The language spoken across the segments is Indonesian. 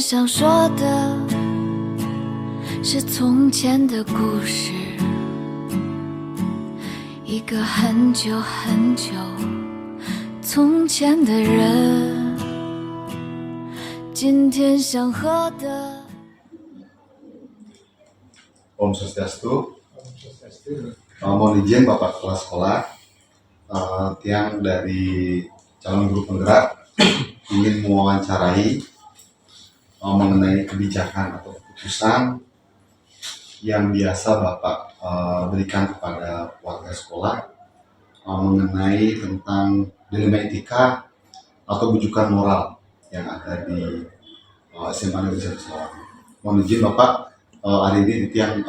想说的是从前的故事，一个很久很久从前的人，今天想喝的。Om Swastiastu. Mohon izin Bapak Kepala Sekolah, Tiang dari calon guru penggerak ingin mewawancarai mengenai kebijakan atau keputusan yang biasa Bapak berikan kepada warga sekolah mengenai tentang dilema etika atau bujukan moral yang ada di SMA Negeri 1 Sarawak. Mohon izin Bapak, hari ini Tiang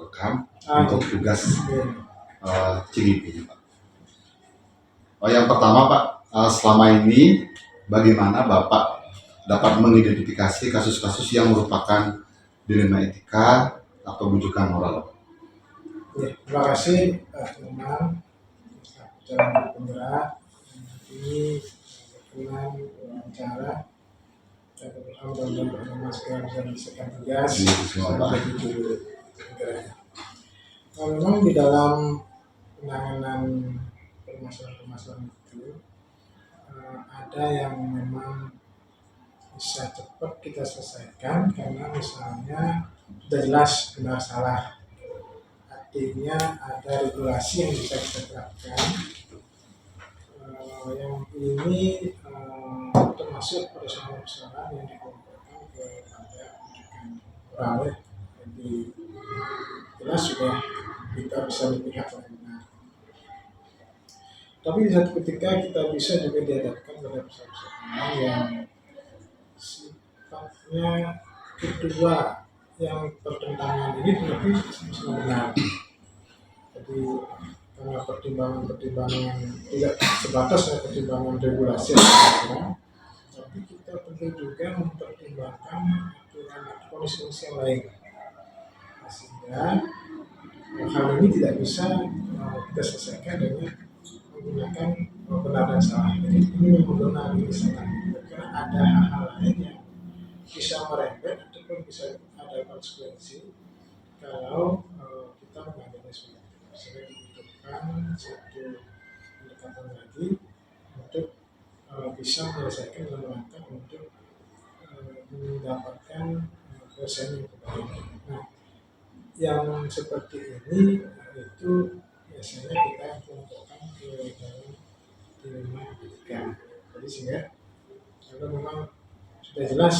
rekam untuk tugas CGP, Pak. Yang pertama Pak, selama ini bagaimana Bapak dapat mengidentifikasi kasus-kasus yang merupakan dilema etika atau bujukan moral? Ya, terima kasih teman-teman calon penggerak. Ini berkenan wawancara dan mudah-mudahan Mas segera bisa menyelesaikan tugas menjadi guru penggerak. Memang di dalam penanganan permasalahan-permasalahan itu ada yang memang bisa cepat kita selesaikan karena misalnya sudah jelas benar salah. Artinya ada regulasi yang bisa kita terapkan. Yang ini termasuk persoalan-persoalan yang dikelompokkan kepada pendidikan moral. Jadi jelas sudah kita bisa melihat yang benar. Tapi di satu ketika kita bisa juga dihadapkan pada persoalan yang sifatnya kedua yang pertentangan ini tetapi sama benar. Jadi karena pertimbangan tidak sebatas pertimbangan regulasi yang tapi kita perlu juga mempertimbangkan aturan kondisi yang lain. Sehingga hal ini tidak bisa kita selesaikan dengan menggunakan benar dan salah. Jadi ini benar ini salah. Karena ada hal-hal lain yang bisa merembet ataupun bisa ada konsekuensi kalau kita mengambilnya seperti itu. Sehingga dibutuhkan satu pendekatan lagi untuk bisa menyelesaikan dalam rangka untuk mendapatkan penyelesaian yang terbaik. Nah, yang seperti ini itu biasanya kita kelompokkan ke dalam dilema etika. Jadi sehingga kalau memang sudah jelas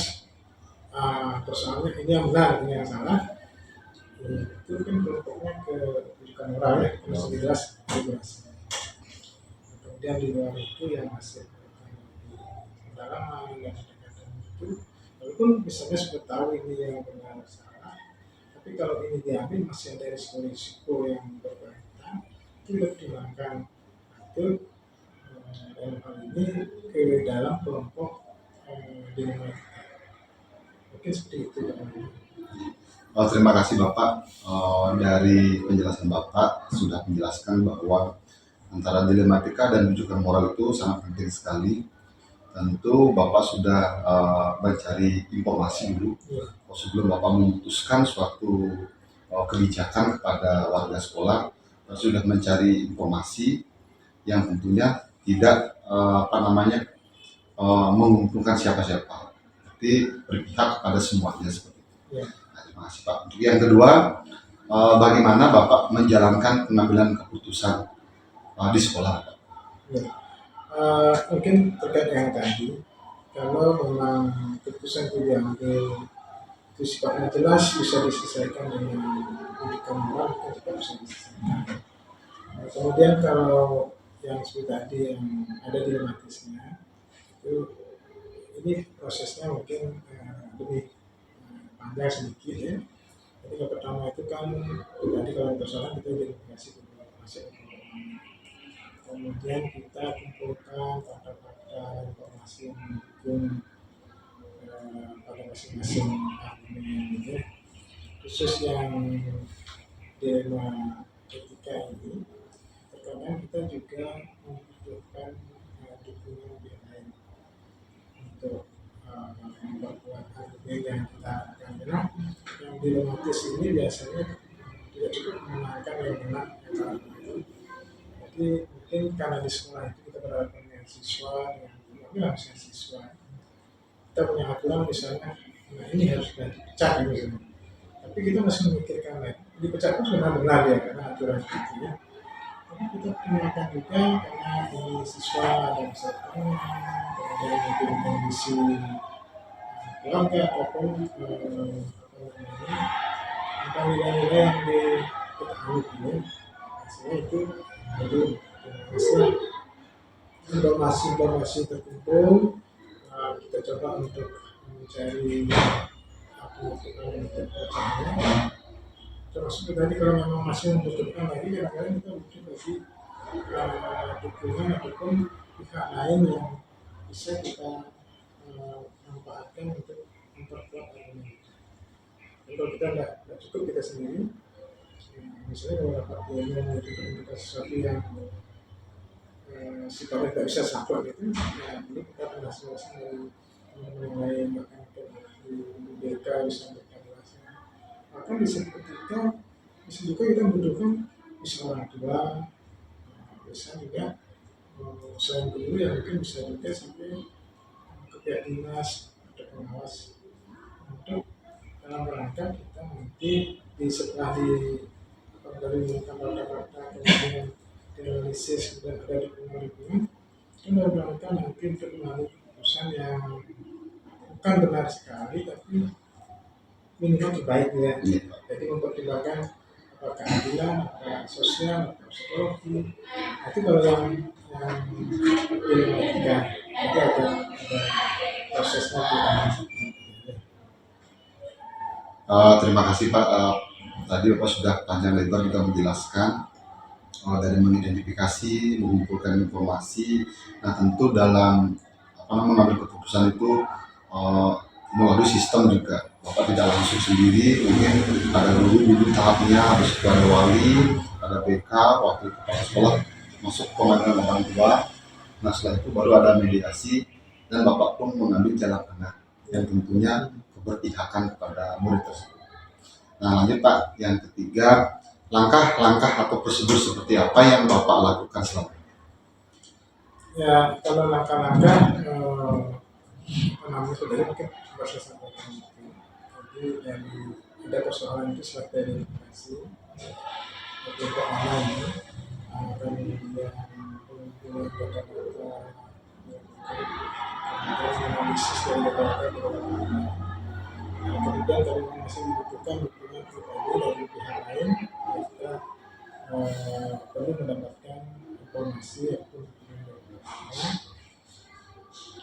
persoalannya ini yang benar, ini yang salah, itu kan kelompoknya ke bujukan moral ya, harus jelas regulasi. Kemudian di luar itu yang masih pendalaman dan pendekatan itu, walaupun misalnya sudah tahu ini yang benar salah, tapi kalau ini diambil masih ada risiko yang berkaitan, itu dipertimbangkan itu dalam hal ini ke dalam kelompok dilema etika. Mungkin seperti itu. Terima kasih Bapak, dari penjelasan Bapak sudah menjelaskan bahwa antara dilematika dan bujukan moral itu sangat penting sekali. Tentu Bapak sudah mencari informasi dulu sebelum Bapak memutuskan suatu kebijakan kepada warga sekolah, sudah mencari informasi yang tentunya tidak menguntungkan siapa-siapa, tapi berpihak kepada semuanya seperti itu. Terima kasih Pak. Untuk yang kedua, bagaimana Bapak menjalankan pengambilan keputusan di sekolah Pak? Mungkin terkait dengan tadi, kalau memang keputusan itu diambil itu sifatnya jelas bisa diselesaikan dengan pendidikan moral, kita bisa diselesaikan. Kemudian kalau yang seperti tadi yang ada dilematisnya itu ini prosesnya mungkin lebih panjang sedikit ya. Jadi yang pertama itu kan tadi kalau persoalan kita identifikasi dulu masih kemudian kita kumpulkan fakta-fakta informasi yang mendukung pada masing-masing argumen gitu. Khusus yang dilema etika ini terkadang kita juga membutuhkan dukungan pihak lain untuk memperkuat argumen yang kita harapkan. Karena yang dilematis ini biasanya tidak cukup memenangkan yang menang yang kalah itu. Jadi mungkin karena di sekolah itu kita berhadapan dengan siswa, dengan siswa, kita punya aturan misalnya, nah ini harus dipecah misalnya. Tapi kita masih memikirkan lagi, dipecah pun sudah benar ya karena aturan itu ya. Tapi kita pertimbangkan juga karena ini siswa ada misalkan kemudian mungkin kondisi keluarga ataupun tentang nilai-nilai yang diketahui ya. Hasilnya itu perlu informasi terkumpul. Kita coba untuk mencari untuk bacanya. Termasuk tadi kalau memang masih membutuhkan lagi, kadang-kadang kita butuh lagi dukungan ataupun pihak lain yang bisa kita manfaatkan untuk memperkuat argumen. Kalau kita nggak cukup kita sendiri, misalnya kalau dapat ilmu menunjukkan kita sesuatu yang sifatnya tidak bisa saklek gitu, ya perlu kita penjelasan dari teman-teman lain, bahkan di BK bisa berkolaborasi. Maka bisa juga kita membutuhkan bisa orang tua, bisa juga selain guru yang mungkin bisa juga sampai ke pihak dinas atau pengawas untuk dalam rangka kita nanti setelah dari menggunakan data-data kemudian dianalisis dan ada dukungan itu dalam rangka nanti untuk mengambil keputusan yang bukan benar sekali tapi minimal terbaik ya. Jadi mempertimbangkan apa keadilan, apa sosial, apa psikologi. Itu kalau yang dilematika itu ada prosesnya kita. Terima kasih Pak. Tadi Bapak sudah panjang lebar juga menjelaskan dari mengidentifikasi, mengumpulkan informasi. Nah tentu dalam mengambil keputusan itu melalui sistem juga. Bapak tidak langsung sendiri, mungkin ada dulu tahapnya, harus ada wali, ada BK, wakil kepala sekolah, masuk pengadilan orang tua. Nah setelah itu baru ada mediasi dan Bapak pun mengambil jalan tengah yang tentunya keberpihakan kepada murid tersebut. Nah lanjut Pak, yang ketiga, langkah-langkah atau prosedur seperti apa yang Bapak lakukan selama ini? Ya kalau langkah-langkah namanya saudara mungkin sudah saya sampaikan itu. Jadi dari ada persoalan itu setelah verifikasi kelompok mana ini kemudian pengumpulan data-data kemudian analisis dari data-data kemudian kalau masih dibutuhkan dukungan dari pihak lain kita perlu mendapatkan informasi ataupun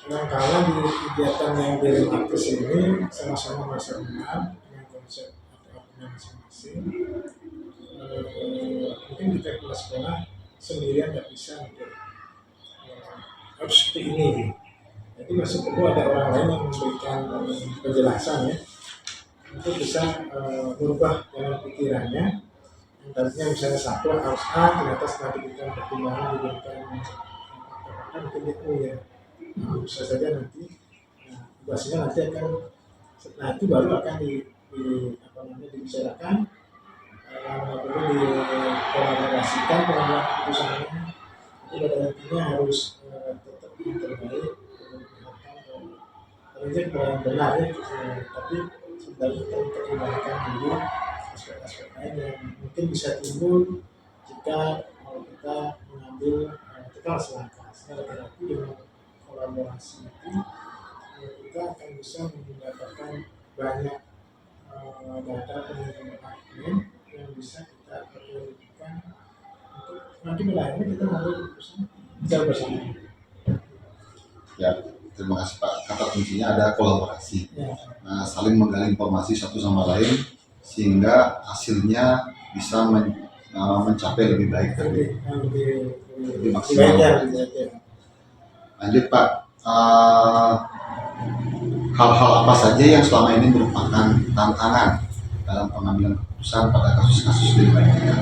kadang-kadang di kegiatan yang dilematis ini sama-sama merasa benar dengan konsep atau argumen masing-masing. Mungkin kita kelas sekolah sendirian tidak bisa untuk harus seperti ini. Jadi masih perlu ada orang lain yang memberikan penjelasan ya untuk bisa merubah jalan pikirannya. Yang tadinya misalnya satu harus A, ternyata setelah diberikan pertimbangan diberikan mungkin itu ya. Bisa saja nanti tugasnya nanti akan setelah itu baru akan dibicarakan perlu dikolaborasikan pengambilan keputusannya. Jadi pada intinya harus tetap yang terbaik kerja yang benar ya, tapi sebenarnya kita pertimbangkan dulu aspek-aspek lain yang mungkin bisa timbul jika kita mengambil kita selangkah terapi dengan kolaborasi itu kita akan bisa mendapatkan banyak data penelitian yang bisa kita perlukan untuk nanti melahirkan kita mengambil keputusan secara bersama. Ya, terima kasih Pak. Kata kuncinya ada kolaborasi. Ya. Nah, saling menggali informasi satu sama lain sehingga hasilnya bisa mencapai lebih baik lebih maksimal. Lanjut Pak, hal-hal apa saja yang selama ini merupakan tantangan dalam pengambilan keputusan pada kasus-kasus dilema ini?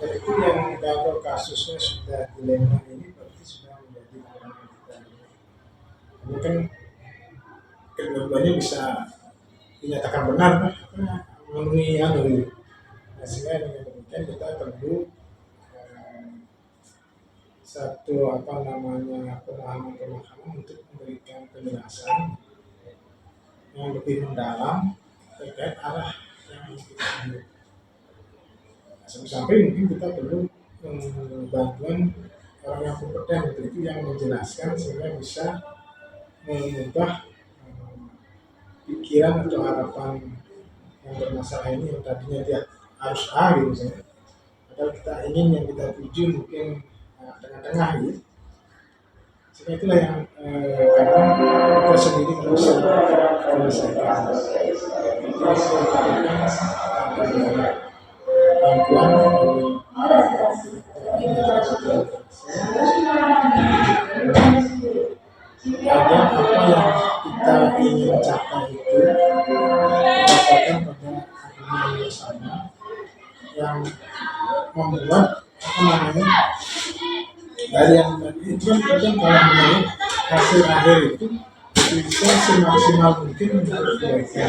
Ya, itu yang kalau kasusnya sudah dilema ini berarti sudah menjadi tantangan kita. Ini kan kedua-duanya bisa dinyatakan benar memenuhi gitu. Nah, sehingga dengan demikian kita perlu satu pemahaman untuk memberikan penjelasan yang lebih mendalam terkait arah yang kita ambil. Sampai mungkin kita perlu bantuan orang yang kompeten itu yang menjelaskan sehingga bisa mengubah pikiran atau harapan yang bermasalah ini yang tadinya dia harus A gitu misalnya. Padahal kita ingin yang kita tuju mungkin tengah-tengah gitu. Sehingga itulah yang kadang kita sendiri bisa menyelesaikan. Bantuan agar apa yang kita ingin capai itu berdasarkan pada agama yang sama yang membuat dari yang tadi itu kan kadang kalau menurut hasil akhir itu bisa semaksimal mungkin menurut mereka.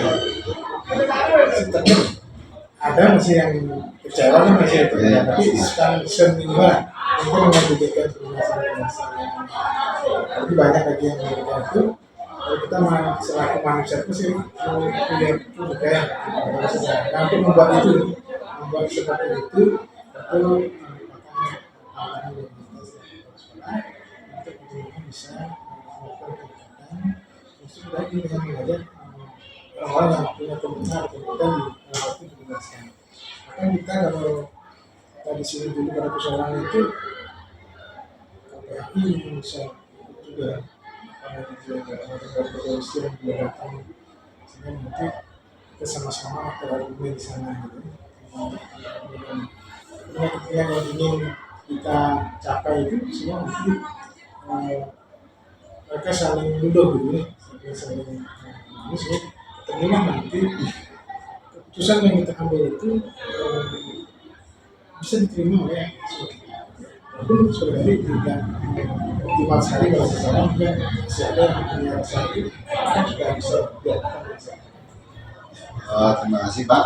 Ada masih yang kecewa kan masih itu ya, tapi sekarang seminimal mungkin memberikan permasalahan-permasalahan. Tapi banyak lagi yang memberikan itu. Kalau kita selaku manusia itu sih punya budaya. Nah, untuk membuat seperti itu untuk bisa melakukan pendekatan justru lagi dengan mengajak orang-orang yang punya kebenaran kemudian dijelaskan. Maka kita kalau di sini dulu pada persoalan itu KPI yang bisa juga karena dijaga oleh polisi yang juga datang sehingga nanti kita sama-sama berargumen di sana gitu. Kepentingan yang ingin kita capai itu semua nanti mereka saling duduk gitu ya, saling ketemulah nanti keputusan yang kita ambil itu bisa diterima oleh walaupun sebenarnya tidak optimal sekali kalau sekarang juga masih ada yang punya satu kan juga bisa dilakukan. Terima kasih Pak.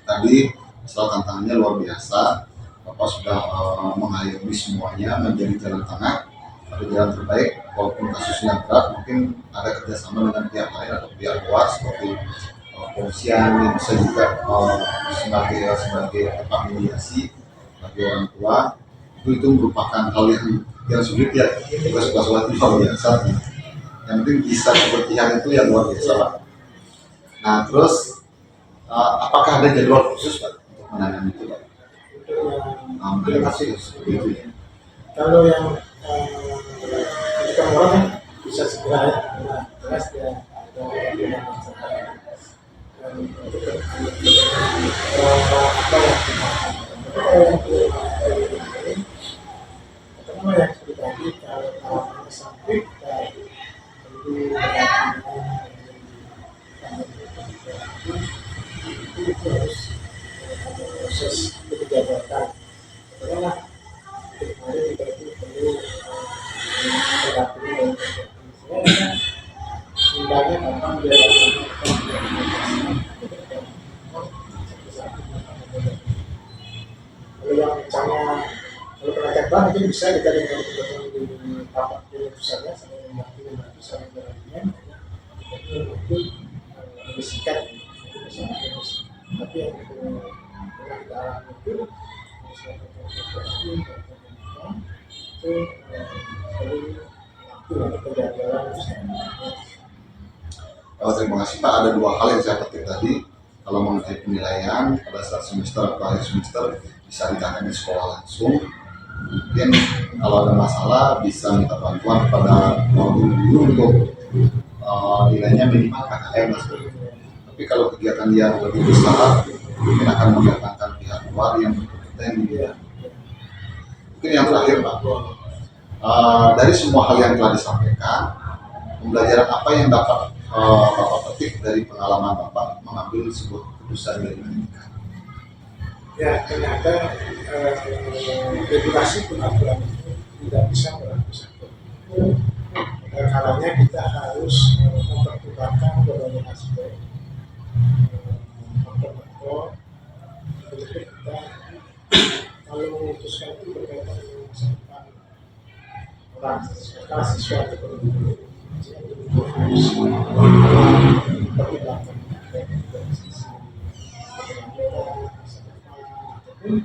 Tadi soal tantangannya luar biasa. Bapak sudah mengayomi semuanya menjadi jalan tengah atau jalan terbaik. Walaupun kasusnya berat, mungkin ada kerjasama dengan pihak lain atau pihak luar seperti polisian yang bisa juga sebagai mediasi bagi orang tua. Itu merupakan hal yang sulit ya. Tugas-tugas itu luar biasa. Yang penting bisa keberpihakan itu yang luar biasa Pak. Nah terus apakah ada jadwal khusus Pak untuk menangani itu Pak? Terima kasih seperti itu ya. Kalau yang kita orang bisa segera ya, jelas dia ada dan untuk apa yang seperti tadi kalau sampai kita itu harus ada proses penjabatan. Karena kemarin kita itu perlu terapi dan undangnya kapan dia kalau yang misalnya kalau penyakit bank itu bisa kita dengan di tapak di pusatnya sampai membantu sampai berartian itu lebih singkat tapi yang pernah kita alami itu Terima kasih Pak. Ada dua hal yang saya petik tadi. Kalau mengenai penilaian pada saat semester atau akhir semester bisa ditangani di sekolah langsung. Mungkin kalau ada masalah bisa minta bantuan kepada guru untuk nilainya minimal KKM. Tapi kalau kegiatan yang lebih besar mungkin akan mendatangkan pihak luar yang berkompeten dia. Mungkin yang terakhir Pak, dari semua hal yang telah disampaikan, pembelajaran apa yang dapat Bapak petik dari pengalaman Bapak mengambil sebuah keputusan dari menikah? Ya ternyata regulasi pengaturan itu tidak bisa berlaku satu. kalanya kita harus mempertimbangkan berbagai aspek faktor-faktor untuk kita kalau memutuskan itu berkaitan dengan masa depan orang segala sesuatu itu harus mempertimbangkan baik dari sisi keberlanjutan masa depan ataupun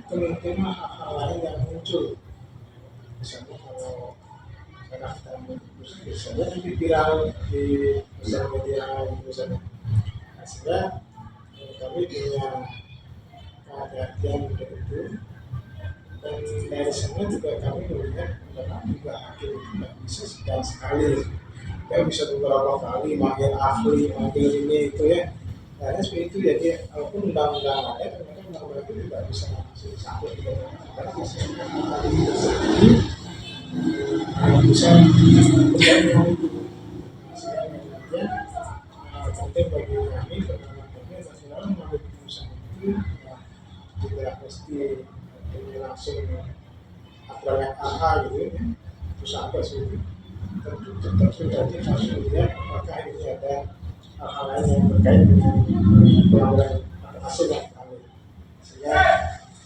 kemungkinan hal-hal lain yang muncul. Misalnya kalau karena kita memutuskan biasanya nanti viral di sosial media misalnya, nah, sehingga kami punya kehati-hatian untuk itu, dan dari sana juga kami melihat bahwa juga hakim itu tidak bisa sekali, ya bisa beberapa kali manggil ahli, manggil ini itu ya. Karena seperti itu jadi walaupun undang-undang ada, ternyata undang-undang itu tidak bisa langsung disambut karena biasanya kali tersendiri bisa terjadi hal itu. Sehingga kemudian penting bagi kami pertama kami adalah mengambil keputusan itu tidak mesti ini langsung aturan yang aha gitu ya, terus apa sih itu tetap terjadi harus melihat apakah ini ada hal-hal lain yang terkait dengan pelanggaran hasil yang kami, sehingga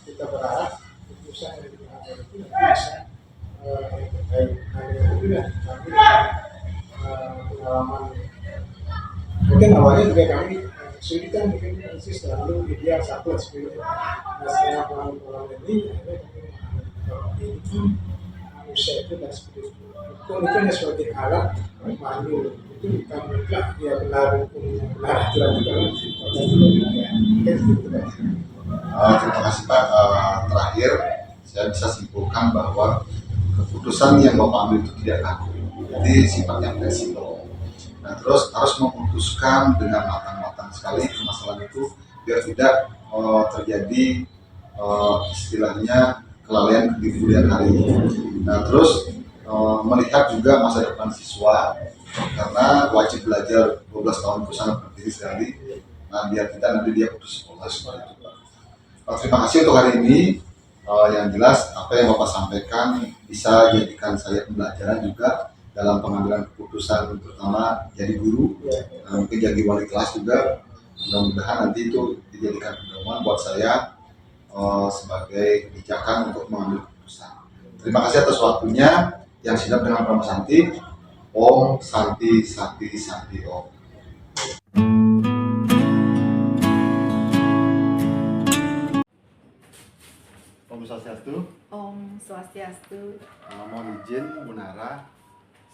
kita berharap keputusan yang diambil itu nanti bisa yang terkait dengan itu dan kami pengalaman mungkin awalnya juga kami kesulitan mungkin masih selalu ideal satu seperti itu. Nah setelah pengalaman ini akhirnya kami bahwa ini manusia itu tidak seperti itu. Hukum itu hanya sebagai alat pandu, itu bukan mutlak dia benar hukum benar aturan itu kalau itu ya mungkin seperti itu. Terima kasih Pak. Terakhir saya bisa simpulkan bahwa keputusan yang Bapak ambil itu tidak kaku, jadi sifatnya fleksibel. Nah, terus harus memutuskan dengan matang-matang sekali permasalahan itu biar tidak terjadi istilahnya kelalaian di kemudian hari. Nah, terus melihat juga masa depan siswa karena wajib belajar 12 tahun itu sangat penting sekali. Nah, biar kita nanti dia putus sekolah seperti itu. Terima kasih untuk hari ini. Yang jelas apa yang Bapak sampaikan bisa jadikan saya pembelajaran juga dalam pengambilan keputusan, terutama jadi guru, mungkin jadi wali kelas juga. Mudah-mudahan nanti itu dijadikan pedoman buat saya sebagai kebijakan untuk mengambil keputusan. Terima kasih atas waktunya. Yang siap dengan Brahma Santi. Om Santi Santi Santi Om. Om Swastiastu. Om Swastiastu. Mohon izin Bu Nara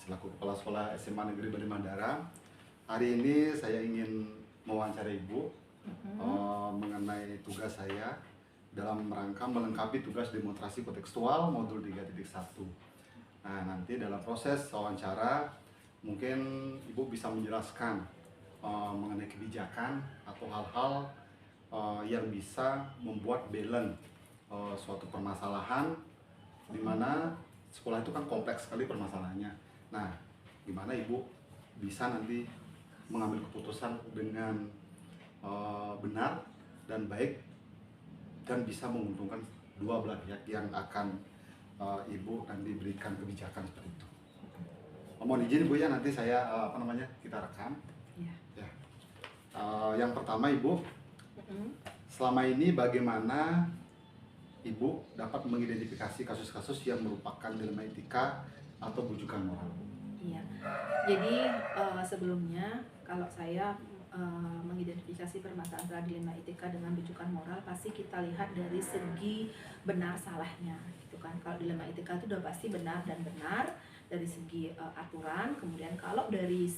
selaku Kepala Sekolah SMA Negeri Bali Mandara. Hari ini saya ingin mewawancarai Ibu mengenai tugas saya dalam rangka melengkapi tugas demonstrasi kontekstual modul 3.1. Nah, nanti dalam proses wawancara mungkin Ibu bisa menjelaskan mengenai kebijakan atau hal-hal yang bisa membuat balance suatu permasalahan di mana sekolah itu kan kompleks sekali permasalahannya. Nah, gimana Ibu bisa nanti mengambil keputusan dengan benar dan baik dan bisa menguntungkan dua belah pihak yang akan Ibu nanti berikan kebijakan seperti itu. Mohon izin Ibu ya, nanti saya kita rekam. Ya. Yang pertama Ibu, selama ini bagaimana Ibu dapat mengidentifikasi kasus-kasus yang merupakan dilema etika atau bujukan moral? Iya. Jadi sebelumnya kalau saya mengidentifikasi permasalahan dilema etika dengan bujukan moral, pasti kita lihat dari segi benar salahnya, gitu kan. Kalau dilema etika itu udah pasti benar dan benar dari segi aturan. Kemudian kalau dari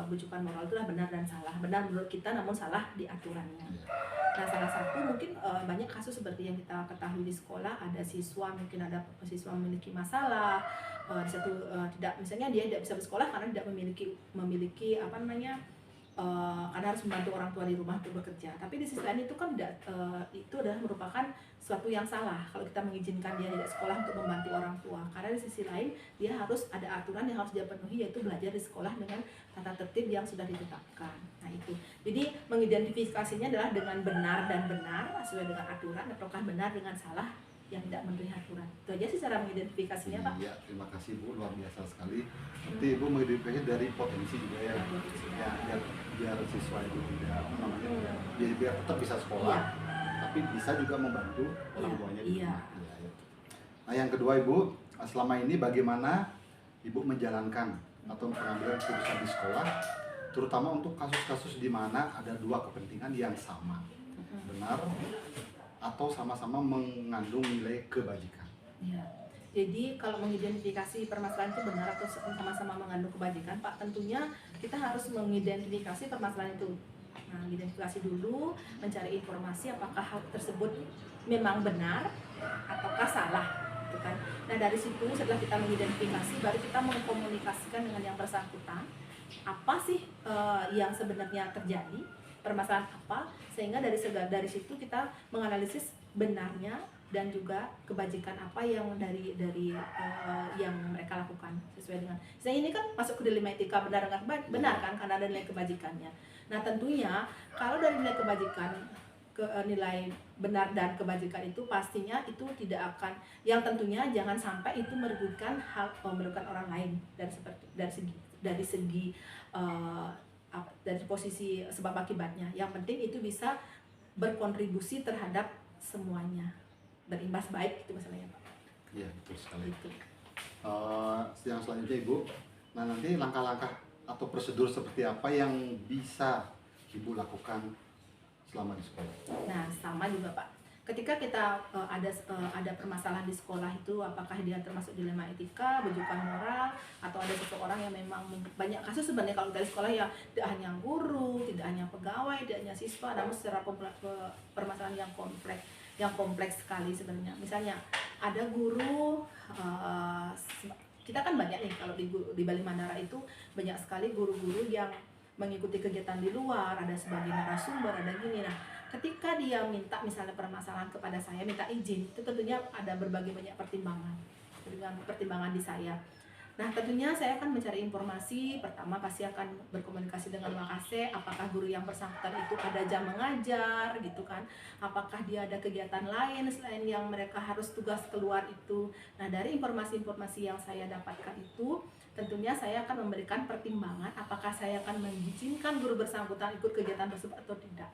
bujukan moral itu adalah benar dan salah. Benar menurut kita namun salah di aturannya. Nah, salah satu mungkin banyak kasus seperti yang kita ketahui di sekolah, ada siswa mungkin ada siswa memiliki masalah tidak, misalnya dia tidak bisa bersekolah karena tidak memiliki karena harus membantu orang tua di rumah untuk bekerja. Tapi di sisi lain itu kan itu adalah merupakan sesuatu yang salah kalau kita mengizinkan dia tidak sekolah untuk membantu orang tua. Karena di sisi lain dia harus ada aturan yang harus dia penuhi, yaitu belajar di sekolah dengan tata tertib yang sudah ditetapkan. Nah itu. Jadi mengidentifikasinya adalah dengan benar dan benar sesuai dengan aturan, ataukah benar dengan salah yang tidak memenuhi aturan. Itu aja sih cara mengidentifikasinya, Pak. Iya, terima kasih Bu, luar biasa sekali. Nanti Ibu mengidentifikasi dari potensi juga ya, ya biar siswa itu tidak apa namanya, biar tetap bisa sekolah, Iya. tapi bisa juga membantu orang Iya, tuanya di iya. rumah. Iya. Nah yang kedua Ibu, selama ini bagaimana Ibu menjalankan atau pengambilan keputusan di sekolah, terutama untuk kasus-kasus di mana ada dua kepentingan yang sama, benar atau sama-sama mengandung nilai kebajikan. Ya. Jadi kalau mengidentifikasi permasalahan itu benar atau sama-sama mengandung kebajikan, Pak, tentunya kita harus mengidentifikasi permasalahan itu. Nah, identifikasi dulu, mencari informasi apakah hal tersebut memang benar ataukah salah, gitu kan. Nah, dari situ setelah kita mengidentifikasi, baru kita mengkomunikasikan dengan yang bersangkutan apa sih yang sebenarnya terjadi, permasalahan apa, sehingga dari situ kita menganalisis benarnya dan juga kebajikan apa yang dari yang mereka lakukan sesuai dengan. Saya ini kan masuk ke dilema etika benar benar kan, karena ada nilai kebajikannya. Nah, tentunya kalau dari nilai kebajikan ke nilai benar dan kebajikan itu pastinya itu tidak akan, yang tentunya jangan sampai itu merugikan orang lain dari segi dari posisi sebab akibatnya. Yang penting itu bisa berkontribusi terhadap semuanya, berimbas baik itu masalahnya, Pak. Iya, betul sekali. Itu. Yang selanjutnya Ibu, nah nanti langkah-langkah atau prosedur seperti apa yang bisa Ibu lakukan selama di sekolah? Nah, sama juga, Pak. Ketika kita ada permasalahan di sekolah itu, apakah dia termasuk dilema etika, bejukan moral, atau ada seseorang yang memang banyak kasus sebenarnya kalau dari sekolah ya tidak hanya guru, tidak hanya pegawai, tidak hanya siswa, namun secara permasalahan yang kompleks sekali sebenarnya. Misalnya ada guru, kita kan banyak nih kalau di Bali Mandara itu banyak sekali guru-guru yang mengikuti kegiatan di luar, ada sebagai narasumber, ada gini. Nah, ketika dia minta misalnya permasalahan kepada saya, minta izin, itu tentunya ada berbagai banyak pertimbangan di saya. Nah, tentunya saya akan mencari informasi. Pertama pasti akan berkomunikasi dengan Wakase, apakah guru yang bersangkutan itu ada jam mengajar gitu kan, apakah dia ada kegiatan lain selain yang mereka harus tugas keluar itu. Nah, dari informasi-informasi yang saya dapatkan itu, tentunya saya akan memberikan pertimbangan apakah saya akan mengizinkan guru bersangkutan ikut kegiatan tersebut atau tidak.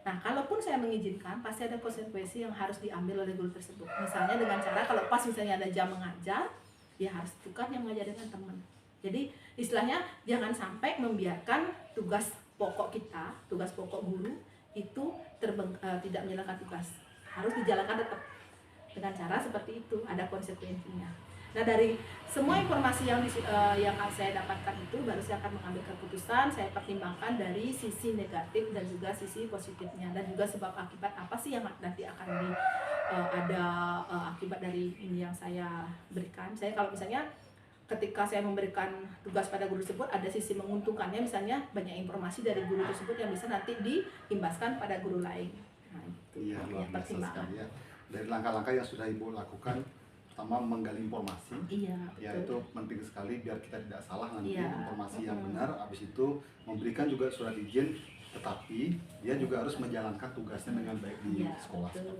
Nah, kalaupun saya mengizinkan, pasti ada konsekuensi yang harus diambil oleh guru tersebut. Misalnya dengan cara kalau pas misalnya ada jam mengajar, dia harus tukar yang mengajar dengan teman. Jadi istilahnya jangan sampai membiarkan tugas pokok kita, tugas pokok guru itu tidak menjalankan tugas. Harus dijalankan tetap dengan cara seperti itu, ada konsekuensinya. Nah, dari semua informasi yang saya dapatkan itu, baru saya akan mengambil keputusan. Saya pertimbangkan dari sisi negatif dan juga sisi positifnya, dan juga sebab akibat apa sih yang nanti akan ada akibat dari ini yang saya berikan. Saya kalau misalnya ketika saya memberikan tugas pada guru tersebut, ada sisi menguntungkannya, misalnya banyak informasi dari guru tersebut yang bisa nanti diimbaskan pada guru lain. Nah, itu Iya, luar biasa pertimbangan. sekali ya. Dari langkah-langkah yang sudah Ibu lakukan, pertama menggali informasi, Iya, ya betul. itu penting sekali biar kita tidak salah nanti Iya. informasi yang benar. Habis itu memberikan juga surat izin, tetapi dia juga harus menjalankan tugasnya dengan baik di Iya, sekolah. betul.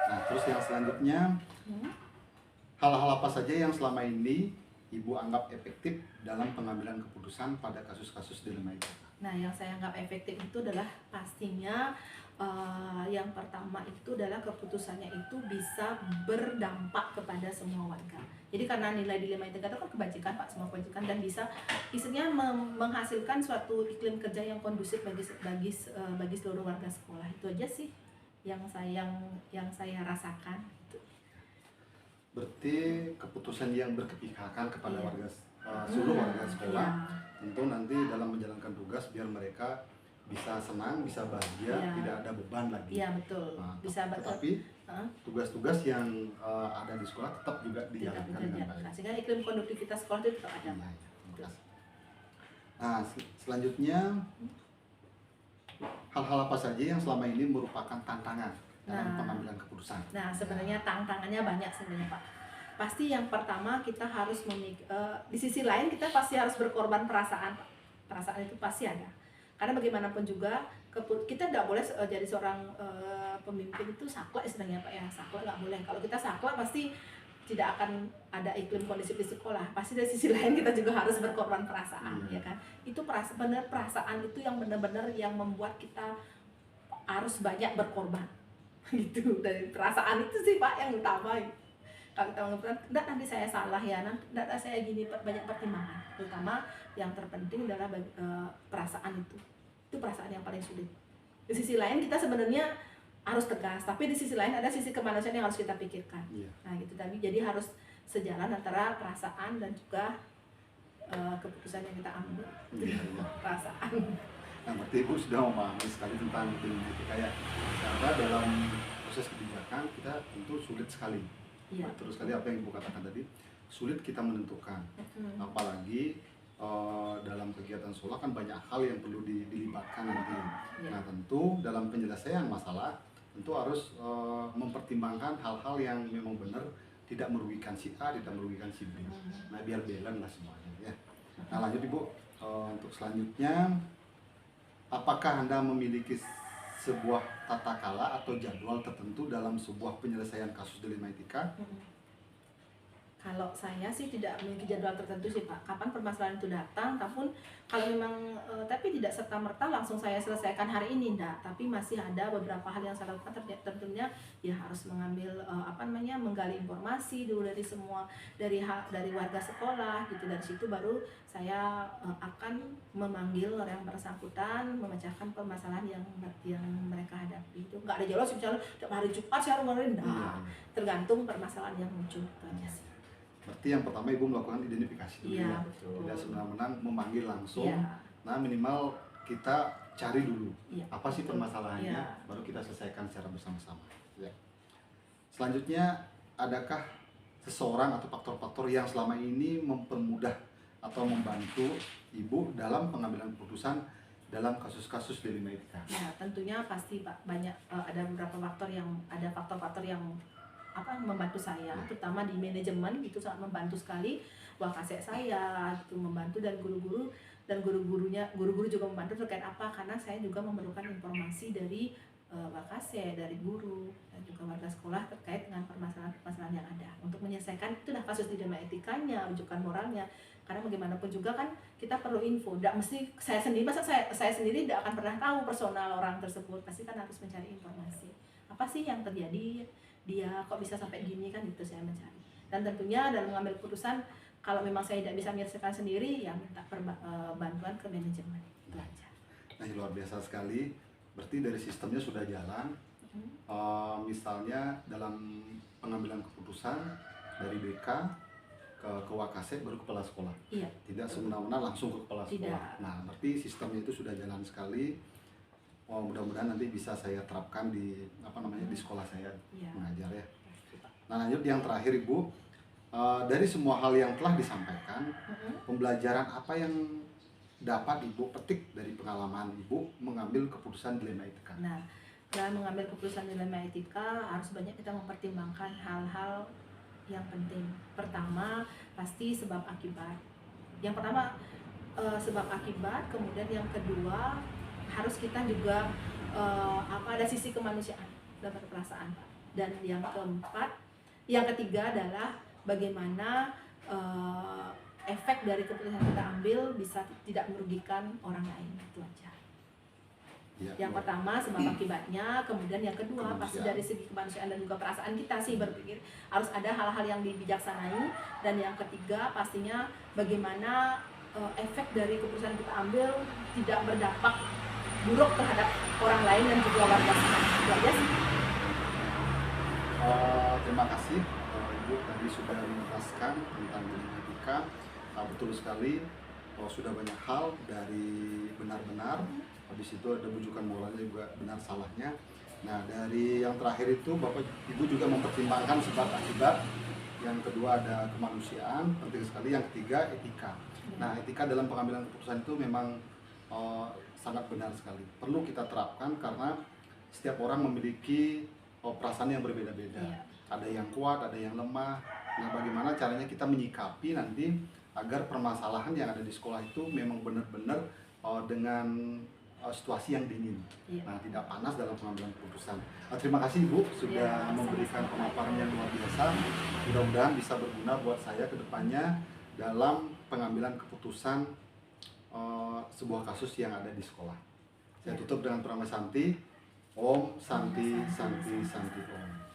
Nah, terus yang selanjutnya, hal-hal apa saja yang selama ini Ibu anggap efektif dalam pengambilan keputusan pada kasus-kasus dilema itu? Nah, yang saya anggap efektif itu adalah pastinya yang pertama itu adalah keputusannya itu bisa berdampak kepada semua warga. Jadi karena nilai dilema etika itu kan kebajikan, Pak, semua kebajikan, dan bisa isinya menghasilkan suatu iklim kerja yang kondusif bagi seluruh warga sekolah. Itu aja sih yang saya rasakan. Berarti keputusan yang berkepihakan kepada Iya. warga seluruh warga sekolah, Iya. tentu nanti dalam menjalankan tugas biar mereka bisa senang, bisa bahagia, Iya. tidak ada beban lagi. Iya, betul. Nah, Bisa tetapi tugas-tugas yang ada di sekolah tetap juga tidak dijalankan dengan baik. sehingga iklim konduktivitas sekolah itu tetap ada. Iya, iya. Terima kasih. Nah, selanjutnya hal-hal apa saja yang selama ini merupakan tantangan dalam Nah. pengambilan keputusan? Nah, sebenarnya tantangannya banyak sebenarnya, Pak. Pasti yang pertama kita harus di sisi lain kita pasti harus berkorban perasaan, Pak. Perasaan itu pasti ada. Karena bagaimanapun juga kita tidak boleh jadi seorang pemimpin itu saklek istilahnya Pak ya, saklek nggak boleh. Kalau kita saklek pasti tidak akan ada iklim kondisif di sekolah. Pasti dari sisi lain kita juga harus berkorban perasaan, ya kan? Itu perasaan itu yang benar-benar yang membuat kita harus banyak berkorban, gitu. Dari perasaan itu sih Pak yang utama. Kalau kita mengatakan, enggak nanti saya salah ya, enggak saya gini, banyak pertimbangan. Terutama yang terpenting adalah perasaan itu. Itu perasaan yang paling sulit. Di sisi lain kita sebenarnya harus tegas, tapi di sisi lain ada sisi kemanusiaan yang harus kita pikirkan. Nah gitu tadi, jadi harus sejalan antara perasaan dan juga keputusan yang kita ambil. Perasaan. Nah, berarti Ibu sudah memahami sekali tentang etika ya. Karena dalam proses kebijakan kita tentu sulit sekali. Terus sekali apa yang Ibu katakan tadi, sulit kita menentukan. Apalagi dalam kegiatan sekolah kan banyak hal yang perlu dilibatkan nanti. Nah tentu dalam penyelesaian masalah tentu harus mempertimbangkan hal-hal yang memang benar, tidak merugikan si A, tidak merugikan si B. Nah biar balance lah semuanya ya. Nah lanjut Ibu, untuk selanjutnya, apakah Anda memiliki sebuah tata kala atau jadwal tertentu dalam sebuah penyelesaian kasus dilema etika? Kalau saya sih tidak memiliki jadwal tertentu sih Pak, kapan permasalahan itu datang, ataupun kalau memang tapi tidak serta-merta langsung saya selesaikan hari ini, enggak, tapi masih ada beberapa hal yang saya lakukan. Tentunya ya harus mengambil menggali informasi dulu dari semua, dari warga sekolah gitu. Dari situ baru saya akan memanggil orang yang bersangkutan, memecahkan permasalahan yang mereka hadapi. Itu enggak ada jadwal sih, misalnya tiap hari Jumat saya harus enggak, tergantung permasalahan yang muncul, itu aja sih. Berarti yang pertama Ibu melakukan identifikasi dulu ya, tidak semena-mena memanggil langsung. Nah minimal kita cari dulu apa sih permasalahannya, baru kita selesaikan secara bersama-sama. Ya. Selanjutnya, adakah seseorang atau faktor-faktor yang selama ini mempermudah atau membantu Ibu dalam pengambilan keputusan dalam kasus-kasus dilema etika? Ya tentunya pasti Pak, banyak ada beberapa faktor-faktor yang membantu saya, terutama di manajemen itu sangat membantu sekali. Wakasek saya itu membantu, dan guru-guru juga membantu terkait apa, karena saya juga memerlukan informasi dari Wakasek, dari guru dan juga warga sekolah terkait dengan permasalahan yang ada untuk menyelesaikan itu dah kasus dilema etikanya, rujukan moralnya. Karena bagaimanapun juga kan kita perlu info, tidak mesti saya sendiri, masa saya sendiri tidak akan pernah tahu personal orang tersebut, pasti kan harus mencari informasi apa sih yang terjadi, dia kok bisa sampai gini, kan itu saya mencari. Dan tentunya dalam mengambil keputusan, kalau memang saya tidak bisa menyelesaikan sendiri, ya minta bantuan ke manajemen, itu aja. Nah luar biasa sekali, berarti dari sistemnya sudah jalan. Misalnya dalam pengambilan keputusan dari BK ke Wakasek baru kepala sekolah, tidak semena-mena langsung ke kepala sekolah. Nah berarti sistemnya itu sudah jalan sekali. Mudah-mudahan nanti bisa saya terapkan di di sekolah saya mengajar ya. Nah lanjut yang terakhir Ibu, dari semua hal yang telah disampaikan, pembelajaran apa yang dapat Ibu petik dari pengalaman Ibu mengambil keputusan dilema etika? Nah, dalam mengambil keputusan dilema etika harus banyak kita mempertimbangkan hal-hal yang penting. Pertama pasti sebab akibat. Yang pertama sebab akibat, kemudian yang kedua harus kita juga ada sisi kemanusiaan dan perasaan. Dan yang ketiga adalah bagaimana efek dari keputusan yang kita ambil bisa tidak merugikan orang lain, itu aja. Yang pertama sebab akibatnya, kemudian yang kedua pasti dari segi kemanusiaan dan juga perasaan kita sih berpikir harus ada hal-hal yang dibijaksanai, dan yang ketiga pastinya bagaimana efek dari keputusan kita ambil tidak berdampak buruk terhadap orang lain dan juga warga sekitar. Itu aja sih. Terima kasih Ibu tadi sudah menjelaskan tentang dilema etika. Betul sekali, sudah banyak hal dari benar-benar, habis itu ada bujukan moralnya juga benar salahnya. Nah dari yang terakhir itu Bapak Ibu juga mempertimbangkan sebab akibat. Yang kedua ada kemanusiaan, penting sekali. Yang ketiga etika. Nah etika dalam pengambilan keputusan itu memang sangat benar sekali, perlu kita terapkan karena setiap orang memiliki perasaan yang berbeda-beda. Ada yang kuat, ada yang lemah. Nah bagaimana caranya kita menyikapi nanti agar permasalahan yang ada di sekolah itu memang benar-benar dengan situasi yang dingin. Iya. Nah, tidak panas dalam pengambilan keputusan. Terima kasih Ibu sudah Ya, memberikan sama-sama. pemaparan yang luar biasa. Mudah-mudahan bisa berguna buat saya ke depannya dalam pengambilan keputusan sebuah kasus yang ada di sekolah. Saya tutup dengan Pranama Santi. Om Santi Santi Santi Om.